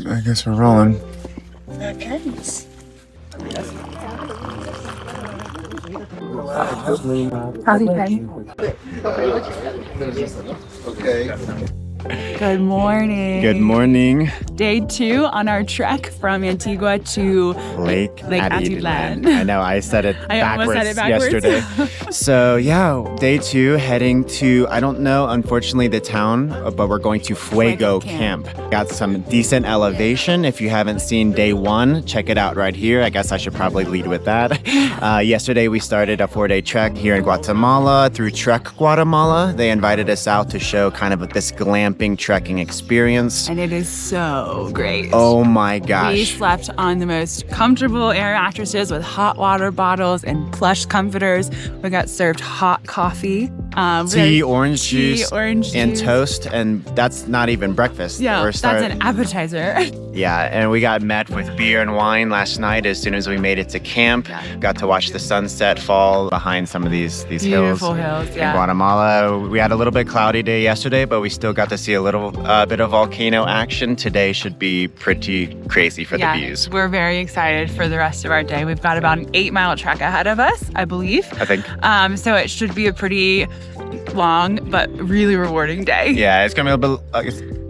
I guess we're rolling. Okay. Good morning. Good morning. Day 2 on our trek from Antigua to Lake Atitlán. I know, I said it I almost said it backwards. yesterday. So yeah, day 2 heading to, I don't know, unfortunately, the town, but we're going to Fuego camp. Got some decent elevation. If you haven't seen day 1, check it out right here. I guess I should probably lead with that. Yesterday we started a 4-day trek here in Guatemala through Trek Guatemala. They invited us out to show kind of this glamping trekking experience. And it is so great. Oh my gosh. We slept on the most comfortable air mattresses with hot water bottles and plush comforters. We got served hot coffee. Tea, orange juice, and juice. toast, and that's not even breakfast. Yeah, that's an appetizer. Yeah, and we got met with beer and wine last night as soon as we made it to camp. Yeah. Got to watch the sunset fall behind some of these Beautiful hills, yeah. in Guatemala. We had a little bit cloudy day yesterday, but we still got to see a little bit of volcano action. Today should be pretty crazy for the views. We're very excited for the rest of our day. We've got about an 8-mile trek ahead of us, I believe. I think. So it should be a pretty long but really rewarding day. Yeah, it's gonna be a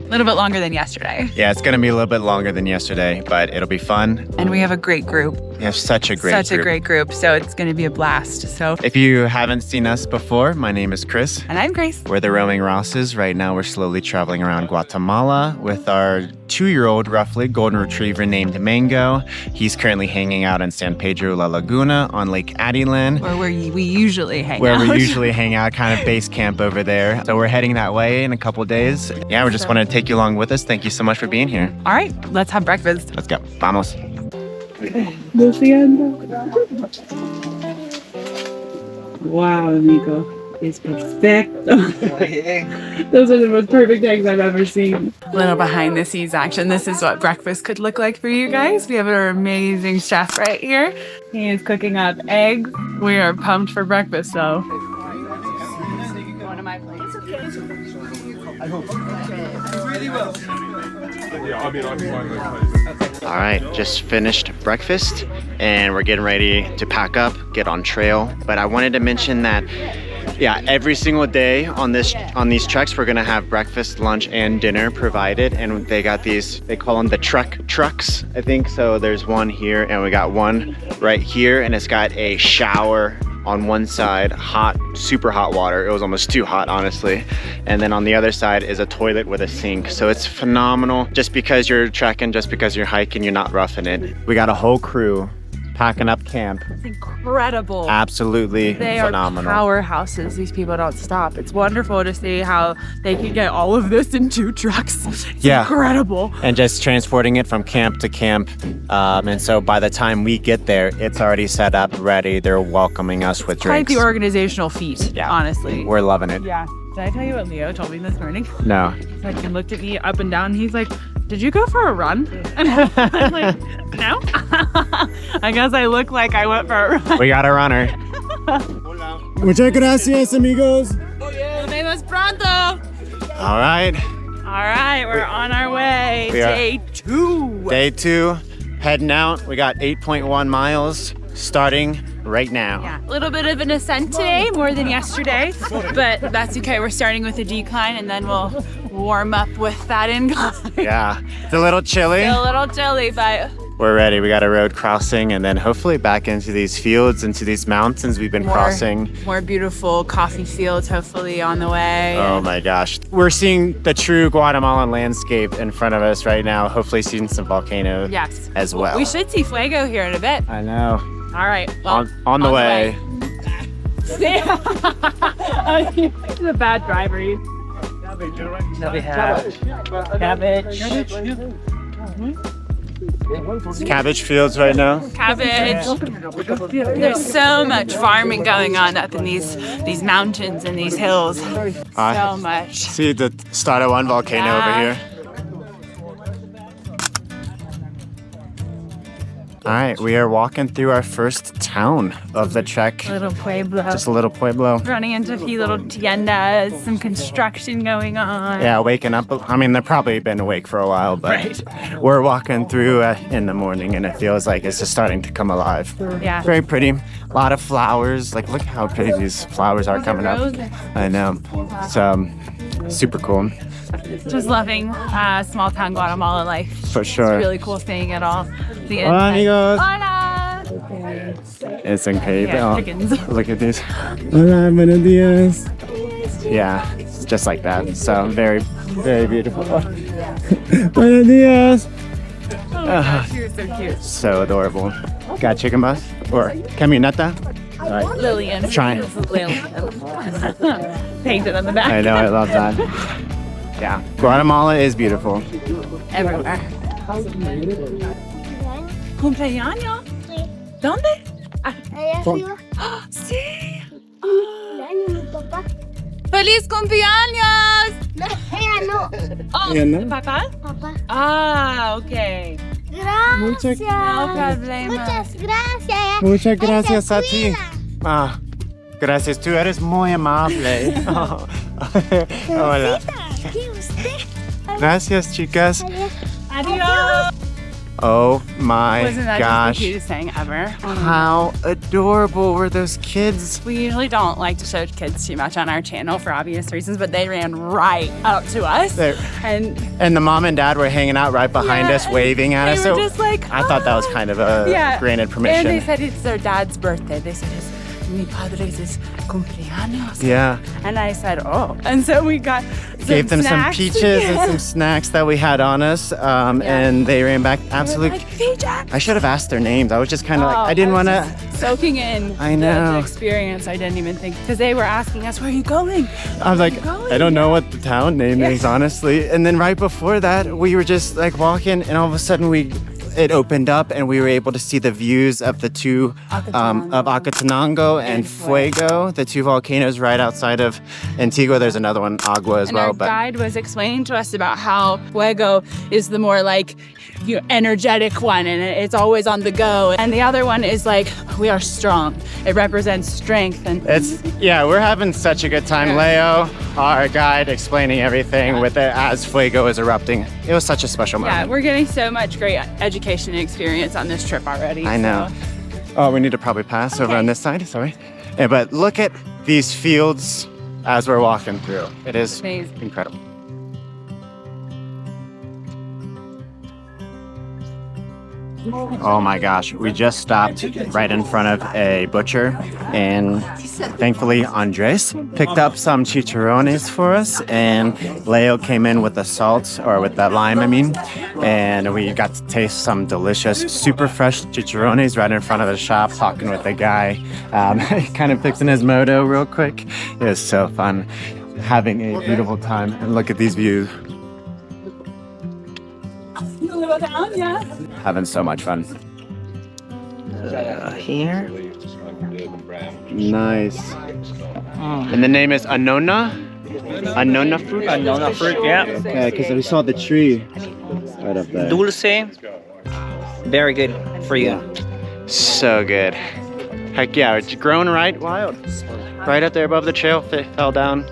little bit longer than yesterday. Yeah, it's gonna be a little bit longer than yesterday, but it'll be fun. And we have a great group. We have such a great group, so it's gonna be a blast. So if you haven't seen us before, my name is Chris. And I'm Grace. We're the Roaming Rosses. Right now we're slowly traveling around Guatemala with our 2-year-old, roughly, golden retriever named Mango. He's currently hanging out in San Pedro La Laguna on Lake Atitlán. Where we usually hang out. Where we usually hang out, kind of base camp over there. So we're heading that way in a couple days. Yeah, we just wanted to take you along with us. Thank you so much for being here. All right, let's have breakfast. Let's go. Vamos. Wow, amigo. It's perfecto. Those are the most perfect eggs I've ever seen. A little behind the scenes action. This is what breakfast could look like for you guys. We have our amazing chef right here. He is cooking up eggs. We are pumped for breakfast, though. One of my plates. I hope. Really well. All right, just finished breakfast and we're getting ready to pack up, get on trail. But I wanted to mention that, yeah, every single day on these treks, we're gonna have breakfast, lunch, and dinner provided. And they got these, they call them the Trek trucks, I think. So there's one here and we got one right here, and it's got a shower on one side, hot, super hot water. It was almost too hot, honestly. And then on the other side is a toilet with a sink. So it's phenomenal. Just because you're trekking, just because you're hiking, you're not roughing it. We got a whole crew packing up camp. It's incredible. Absolutely phenomenal. They are powerhouses. These people don't stop. It's wonderful to see how they can get all of this in 2 trucks. It's incredible. And just transporting it from camp to camp. And so by the time we get there, it's already set up, ready. They're welcoming us with drinks. Quite the organizational feat, honestly. We're loving it. Yeah. Did I tell you what Leo told me this morning? No. He looked at me up and down. And he's like, "Did you go for a run?" And I'm like, "No." I guess I look like I went for a run. We got a runner. Muchas gracias, amigos. Nos vemos pronto. All right. All right, we're on our way. Day 2. Day 2, heading out. We got 8.1 miles starting right now. Yeah, a little bit of an ascent today, more than yesterday, but that's okay. We're starting with a decline and then we'll warm up with that incline. Yeah, it's a little chilly. It's a little chilly, but we're ready. We got a road crossing and then hopefully back into these fields, into these mountains we've been crossing. More beautiful coffee fields hopefully on the way. Oh my gosh. We're seeing the true Guatemalan landscape in front of us right now. Hopefully seeing some volcano as well. We should see Fuego here in a bit. I know. All right. Well, on the way. He's a bad driver. Now we have cabbage. Cabbage fields right now. Cabbage. There's so much farming going on up in these mountains and these hills. So much. See the start of one volcano over here. All right, we are walking through our first town of the trek. Little pueblo. Just a little pueblo. Running into a few little tiendas, some construction going on. Yeah, waking up. I mean, they've probably been awake for a while, but we're walking through in the morning and it feels like it's just starting to come alive. Yeah. Very pretty. A lot of flowers. Like, look how pretty these flowers are coming up. I know. It's super cool. Just loving small town Guatemala life. For sure. It's really cool seeing it all. The Hola, amigos. Hola! It's incredible. Yeah, chickens. Look at these. Hola, buenos dias. Yeah, it's just like that. So very, very beautiful. Buenos dias. Oh my gosh, you're so cute. So adorable. Got chicken bus or camioneta? All right. Lillian. Trying. Lillian. Painted on the back. I know, I love that. Yeah, Guatemala is beautiful. Everywhere. ¿Cumpleaños? ¿Dónde? Allá arriba. Sí. Cumpleaños mi papá. ¡Feliz cumpleaños! No, ella no. Oh, Ella no. ¿Papá? Papá. Ah, ok. Gracias. No problema. Muchas gracias. Muchas gracias a Se ti. cuida. Ah, gracias, tú eres muy amable. Oh. Hola. Aquí usted. Gracias, chicas. Adios. Oh my Wasn't that gosh. just the cutest thing ever? How adorable were those kids? We usually don't like to show kids too much on our channel for obvious reasons, but they ran right up to us. And And the mom and dad were hanging out right behind Yeah, us, waving at they us. were So just like, I thought that was kind of a granted permission. And they said it's their dad's birthday. They said it's mi padre's cumpleaños. Yeah, And I said, oh. And so we got gave them some snacks. peaches and some snacks that we had on us, and they ran back. Absolutely. Like, peaches. I should have asked their names. I was just kind of like, Oh, I didn't was want to. just soaking in I know. the experience. I didn't even think, because they were asking us, where are you going? I was like, going? I don't know what the town name is, honestly. And then right before that, we were just like walking, and all of a sudden it opened up, and we were able to see the views of the two of Acatenango and Fuego, the two volcanoes right outside of Antigua. There's another one, Agua as And well. our But guide was explaining to us about how Fuego is the more like energetic one, and it's always on the go. And the other one is like, we are strong. It represents strength. And we're having such a good time. Leo, our guide, explaining everything with it as Fuego is erupting. It was such a special moment. yeah, we're getting so much great education and experience on this trip already. I know. So. Oh, we need to probably pass over on this side. Sorry. Yeah, but look at these fields as we're walking through. It is Amazing. incredible. Oh my gosh, we just stopped right in front of a butcher, and thankfully Andres picked up some chicharrones for us, and Leo came in with the salt, or with the lime, I mean, and we got to taste some delicious, super fresh chicharrones right in front of the shop, talking with the guy, kind of fixing his moto real quick. It was so fun, having a beautiful time, and look at these views. Having so much fun. Here. Nice. And the name is Annona? Annona fruit? Annona fruit, yeah. Okay, because we saw the tree right up there. Dulce. Very good for you. So good. Heck yeah, it's grown right wild. Right up there above the trail, fell down.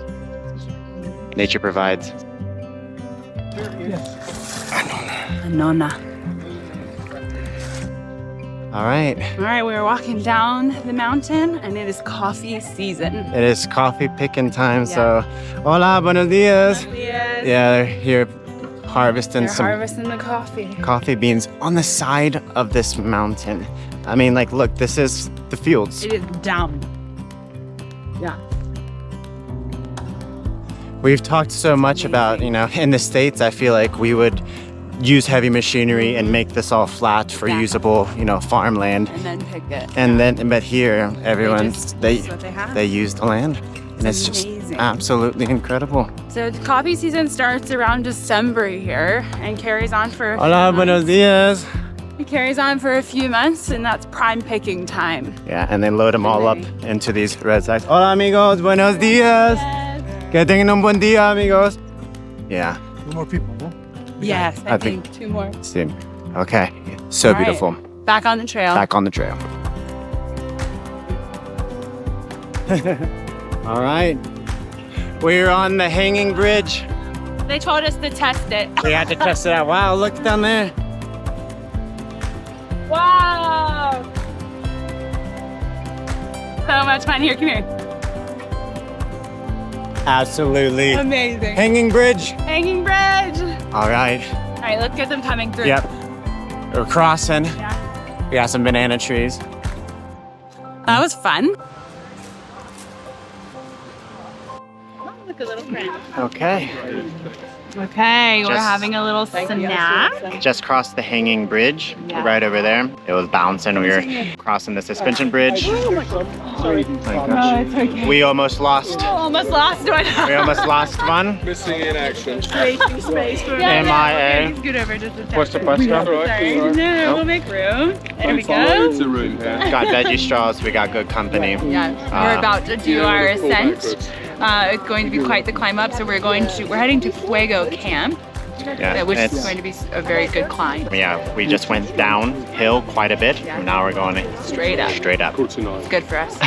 Nature provides. Annona. All right. All right, we're walking down the mountain, and it is coffee season. It is coffee picking time, Yeah. so hola, buenos dias. Yes. Yeah, they're here harvesting They're some harvesting the coffee. coffee beans on the side of this mountain. I mean, like, look, this is the fields. It is down. Yeah. We've talked so much about, in the States, I feel like we would use heavy machinery and make this all flat for Yeah. usable, farmland. And then pick it. And then, but here, everyone, this they is what they have. use the land. And it's just amazing. absolutely incredible. So the coffee season starts around December here and carries on for a Hola, few buenos months. dias. It carries on for a few months, and that's prime picking time. Yeah, and they load them all up into these red sacks. Hola, amigos, buenos dias. Que tengan un buen día, amigos. Yeah. Two more people, no? Yes, I I think- think 2 more. Same. Okay. So All right. beautiful. Back on the trail. Back on the trail. All right. We're on the hanging bridge. They told us to test it. We had to test it out. Wow, look down there. Wow! So much fun here. Come here. Absolutely. Amazing. Hanging bridge. Hanging bridge. All right. All right, let's get them coming through. Yep. We're crossing. Yeah. We got some banana trees. That was fun. Look, a little friend. Okay. Okay, we're Just- having a little snack. Just crossed the hanging bridge right over there. It was bouncing. We were crossing the suspension bridge. Oh my gosh. it's okay. We almost lost. Almost lost one. We almost lost one. Missing in action. MIA. Scoot over just a second. What's the question? Sorry. No, we'll make room. There we go. It's a room here. Got veggie straws. We got good company. Yeah, we're about to do our ascent. It's going to be quite the climb up, so we're heading to Fuego camp, Yeah, which is it's- going to be a very good climb. Yeah, we just went downhill quite a bit. Yeah. Now we're going Straight up. straight up. It's good for us.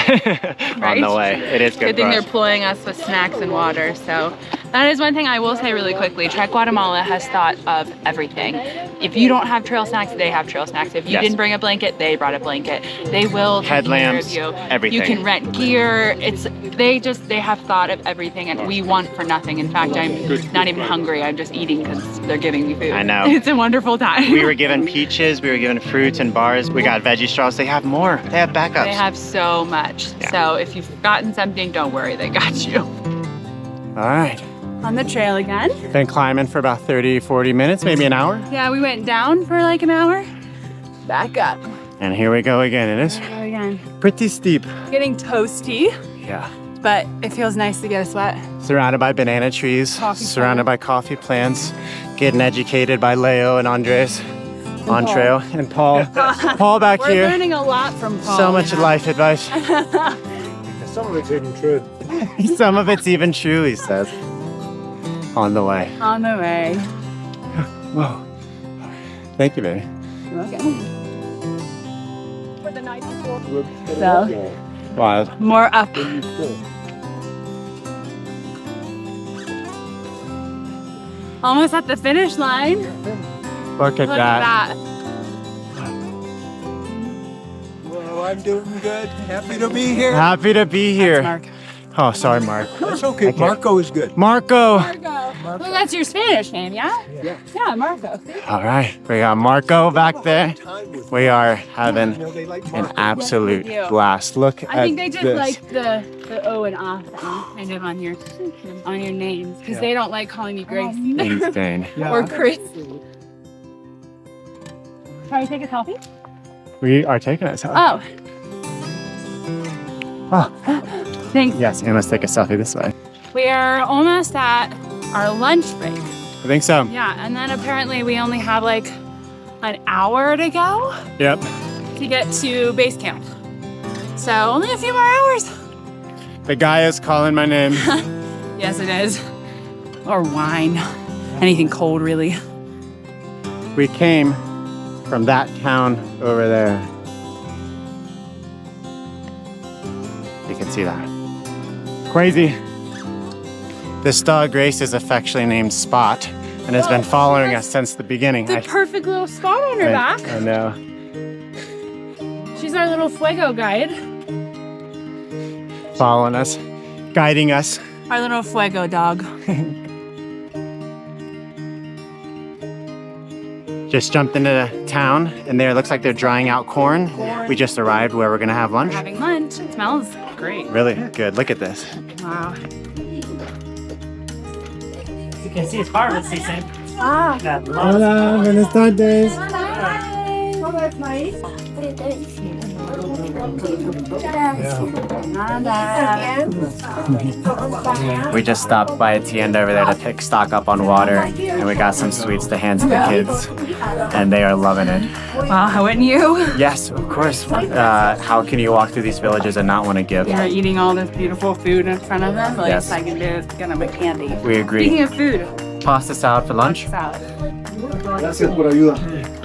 On the way. It is Good good thing for they're us. pulling us with snacks and water. So that is one thing I will say really quickly. Trek Guatemala has thought of everything. If you don't have trail snacks, they have trail snacks. If you Yes. didn't bring a blanket, they brought a blanket. They will take care Headlamps, of you. everything. You can rent gear. They have thought of everything, and we want for nothing. In fact, I'm not even hungry. I'm just eating because they're giving me food. I know. It's a wonderful time. We were given peaches, we were given fruits and bars. We got veggie straws. They have more. They have backups. They have so much. Yeah. So if you've forgotten something, don't worry. They got you. All right. On the trail again. Been climbing for about 30, 40 minutes, maybe an hour. Yeah, we went down for like an hour. Back up. And here we go again. It is Go again. pretty steep. Getting toasty, Yeah. but it feels nice to get a sweat. Surrounded by banana trees, Coffee surrounded by coffee plants, getting educated by Leo and Andres on trail, and Paul. Paul back We're here. learning a lot from Paul. So much life advice. Some of it's even true. Some of it's even true, he says. On the way. On the way. Whoa. Thank you, baby. So, Wild. more up. Almost at the finish line. Look at Look that. at that. Well, I'm doing good. Happy to be here. Happy to be here. Mark. Oh, sorry, Mark. That's okay. Marco is good. Marco. Marco. Well, that's your Spanish name, yeah? Yeah, Marco. All right, we got Marco back there. We are having an absolute Thank you. blast. Look I think they at just this. like the O and A sound kind of on your names because they don't like calling me Grace Insane. or Chris. Try to take a selfie? We are taking a selfie. Oh, Oh, thanks. yes, and let's take a selfie this way. We are almost at our lunch break. I think so. Yeah, and then apparently we only have like an hour to go Yep. to get to base camp. So only a few more hours. The guy is calling my name. Yes, it is. Or wine. Anything cold, really. We came from that town over there. You can see that. Crazy. This dog, Grace, is affectionately named Spot and has been following us since the beginning. The perfect little spot on her back. I know. She's our little Fuego guide. Following us, guiding us. Our little Fuego dog. Just jumped into the town, and there it looks like they're drying out corn. We just arrived where we're gonna have lunch. We're having lunch. It smells great. Really good. Look at this. Wow. You can see it's harvest season. Ah. Hola, buenas tardes. We just stopped by a tienda over there to pick stock up on water, and we got some sweets to hand to the kids, and they are loving it. Wow, wouldn't you? Yes, of course. How can you walk through these villages and not want to give? You're eating all this beautiful food in front of them. Like, Yes. I can do it's gonna be candy. We agree. Speaking of food, Pasta salad for lunch. salad. Gracias por ayuda.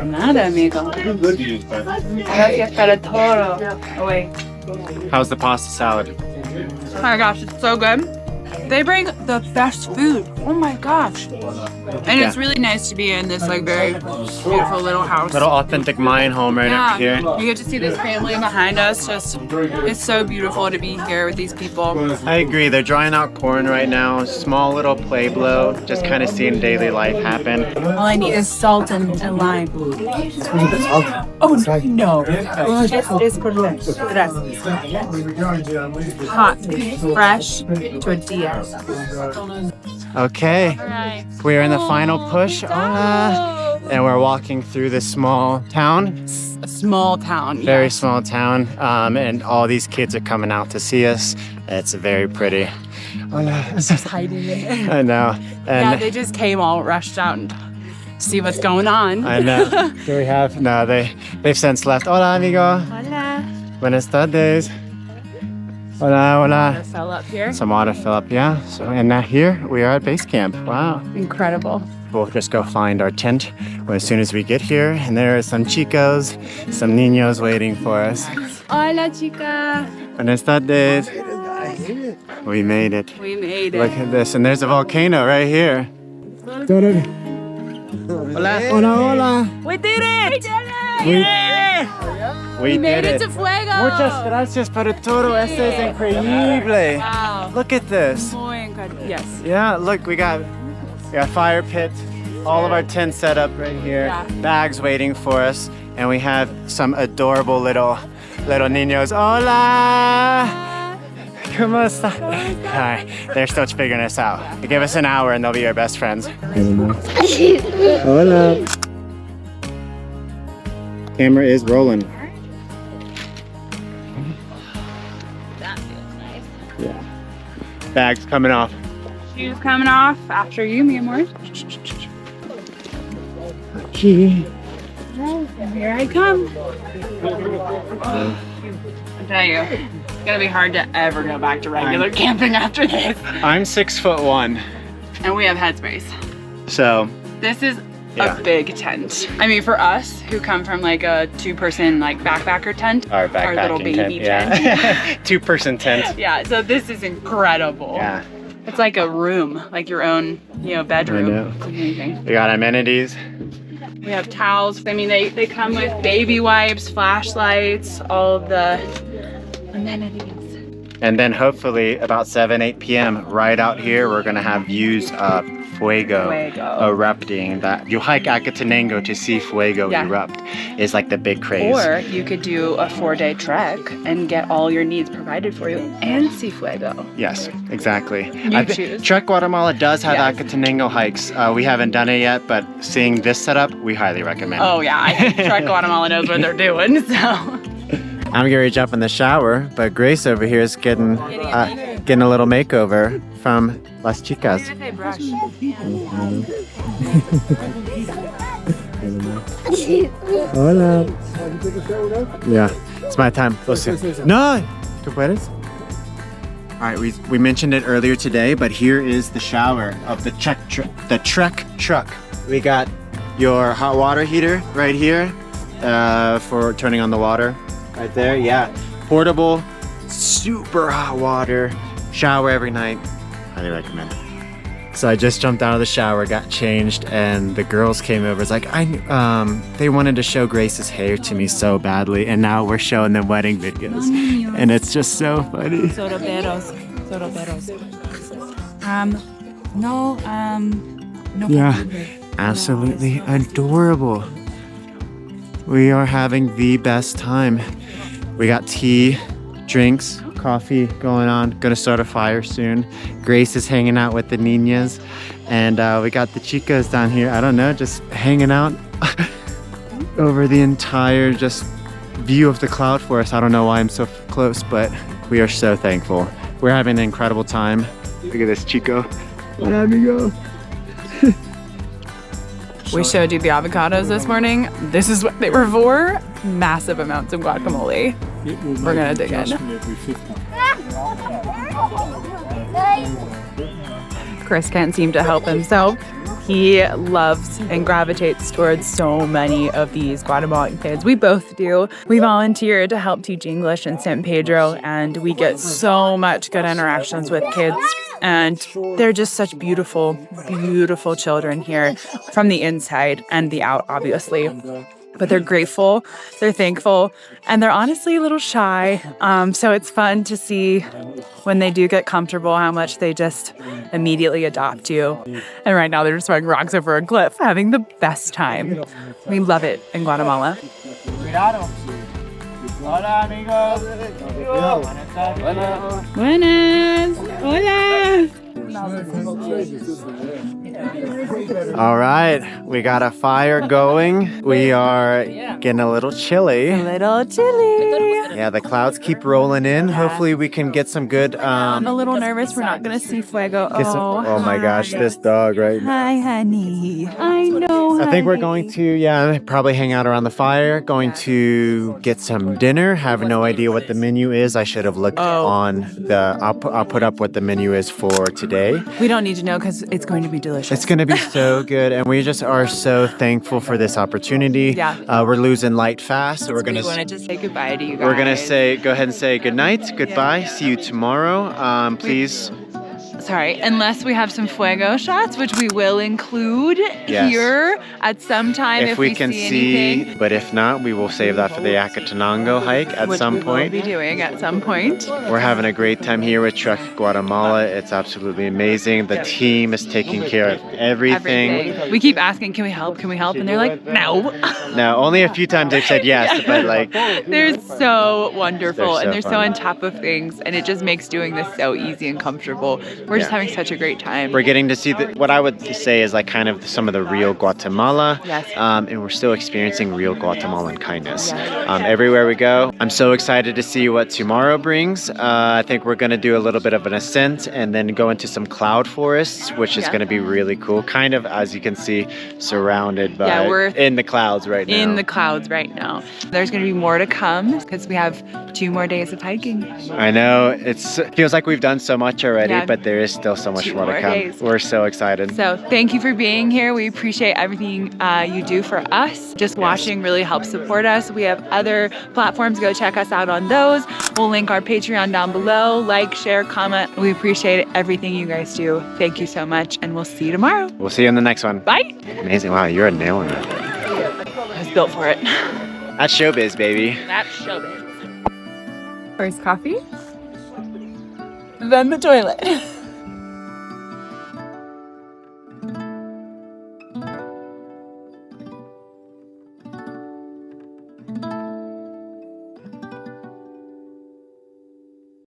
Nada, amigo. Gracias para todo. Oh, wait. How's the pasta salad? Oh my gosh, it's so good. They bring the best food. Oh my gosh. And it's really nice to be in this like very beautiful little house. Little authentic Mayan home right up here. You get to see this family behind us. Just, it's so beautiful to be here with these people. I agree. They're drying out corn right now. Small little pueblo, just kind of seeing daily life happen. All I need is salt and lime. Oh no! Es correcto. Gracias. Hot, fresh tortillas. Okay, Right. we're in the final push. And we're walking through this small town. A small town. Very yes. small town. And all these kids are coming out to see us. It's very pretty. Just hiding it. I know. Yeah, And they just came all rushed out and see what's going on. I know. Do we have? No, they've since left. Hola, amigo. Hola. Buenas tardes. Hola, hola. Fell up here. Some water fill up, yeah. So, and now here we are at base camp. Wow. Incredible. We'll just go find our tent as soon as we get here. And there are some chicos, some niños waiting for us. Hola, chica. Buenas tardes. We made it. We made Look it. at this. And there's a volcano right here. Hola. Hola, hola. We did it! We made did it to Fuego! Muchas gracias por todo. Esto es increíble. Wow. Look at this. Muy incredible. Yes. Yeah, look, we got fire pit, all of our tents set up right here, Yeah. bags waiting for us, and we have some adorable little niños. Hola! ¿Cómo está? Hi, they're still figuring us out. Give us an hour and they'll be our best friends. Hola. Camera is rolling. That feels nice. Yeah. Bags coming off. Shoes coming off after you, mi amor. Okay. And here I come. I tell you, it's gonna be hard to ever go back to regular camping after this. I'm 6'1", And we have headspace. so This is Yeah. a big tent. I mean, for us who come from like a 2-person like backpacker tent, our backpacking little baby tent. Yeah. 2-person tent. Yeah, so this is incredible. Yeah. It's like a room, like your own, bedroom. I know. It's amazing. We got amenities. We have towels. I mean, they come with baby wipes, flashlights, all of the amenities. And then hopefully about 7-8 p.m. right out here, we're gonna have views of Fuego erupting. That you hike Acatenango to see Fuego erupt is like the big craze. Or you could do a 4-day trek and get all your needs provided for you and see Fuego. Yes, exactly. You choose. Trek Guatemala does have Yes. Acatenango hikes. We haven't done it yet, but seeing this setup, we highly recommend. Oh yeah, I think Trek Guatemala knows what they're doing, so. I'm getting ready to jump in the shower, but Grace over here is getting a little makeover from Las Chicas. Hola. Yeah, it's my time. No, ¿tú puedes? All right, we mentioned it earlier today, but here is the shower of the Trek truck. We got your hot water heater right here for turning on the water. Right there, yeah. Portable, super hot water. Shower every night. Highly recommend. So I just jumped out of the shower, got changed, and the girls came over. It's like they wanted to show Grace's hair to me so badly, and now we're showing them wedding videos, and it's just so funny. Soroperos. No. Yeah, absolutely adorable. We are having the best time. We got tea, drinks, coffee going on. Gonna start a fire soon. Grace is hanging out with the niñas, and we got the chicas down here. I don't know, just hanging out over the entire just view of the cloud forest. I don't know why I'm so close, but we are so thankful. We're having an incredible time. Look at this chico. Hola, amigo. We showed you the avocados this morning. This is what they were for. Massive amounts of guacamole. We're gonna dig in. Chris can't seem to help himself. he loves and gravitates towards so many of these Guatemalan kids. We both do. We volunteer to help teach English in San Pedro, and we get so much good interactions with kids. And they're just such beautiful, beautiful children here from the inside and the out, obviously. But they're grateful, they're thankful, and they're honestly a little shy. So it's fun to see when they do get comfortable how much they just immediately adopt you. And right now they're just throwing rocks over a cliff, having the best time. We love it in Guatemala. Cuidado. Hola, amigos. Buenas. Hola. All right, we got a fire going. We are getting a little chilly. Little chilly. Yeah, the clouds keep rolling in. Hopefully we can get some good... I'm a little nervous we're not going to see Fuego. oh my gosh, this dog, right? Hi, honey. I know, I think we're going to, probably hang out around the fire. Going to get some dinner. Have no idea what the menu is. I should have looked on the... I'll put up what the menu is for today. We don't need to know because it's going to be delicious. It's going to be so good, and we just are so thankful for this opportunity. Yeah. We're losing light fast, so we're going We wanted to say goodbye to you guys. We're going to go ahead and say good night, goodbye, see you tomorrow. Please... Sorry, unless we have some Fuego shots, which we will include here at some time if we can see anything. But if not, we will save that for the Acatenango hike at some point. Which we will be doing at some point. We're having a great time here with Trek Guatemala. It's absolutely amazing. The team is taking care of everything. We keep asking, can we help? Can we help? And they're like, no. No, only a few times they've said yes, but like... They're so wonderful, They're so and they're fun. so on top of things, and it just makes doing this so easy and comfortable. We're just having such a great time. We're getting to see what I would say is like kind of some of the real Guatemala. Yes. And we're still experiencing real Guatemalan kindness. Everywhere we go. I'm so excited to see what tomorrow brings. I think we're going to do a little bit of an ascent and then go into some cloud forests, which is going to be really cool. Kind of, as you can see, surrounded by we're in the clouds right now. In the clouds right now. There's going to be more to come because we have 2 more days of hiking. I know. It feels like we've done so much already, Yeah. but there is still so much 2 more to more come. days. We're so excited. So thank you for being here. We appreciate everything you do for us. Just watching really helps support us. We have other platforms. Go check us out on those. We'll link our Patreon down below. Like, share, comment. We appreciate everything you guys do. Thank you so much, and we'll see you tomorrow. We'll see you in the next one. Bye. Amazing. Wow, you're nailing it. I was built for it. That's showbiz, baby. That's showbiz. First coffee, then the toilet.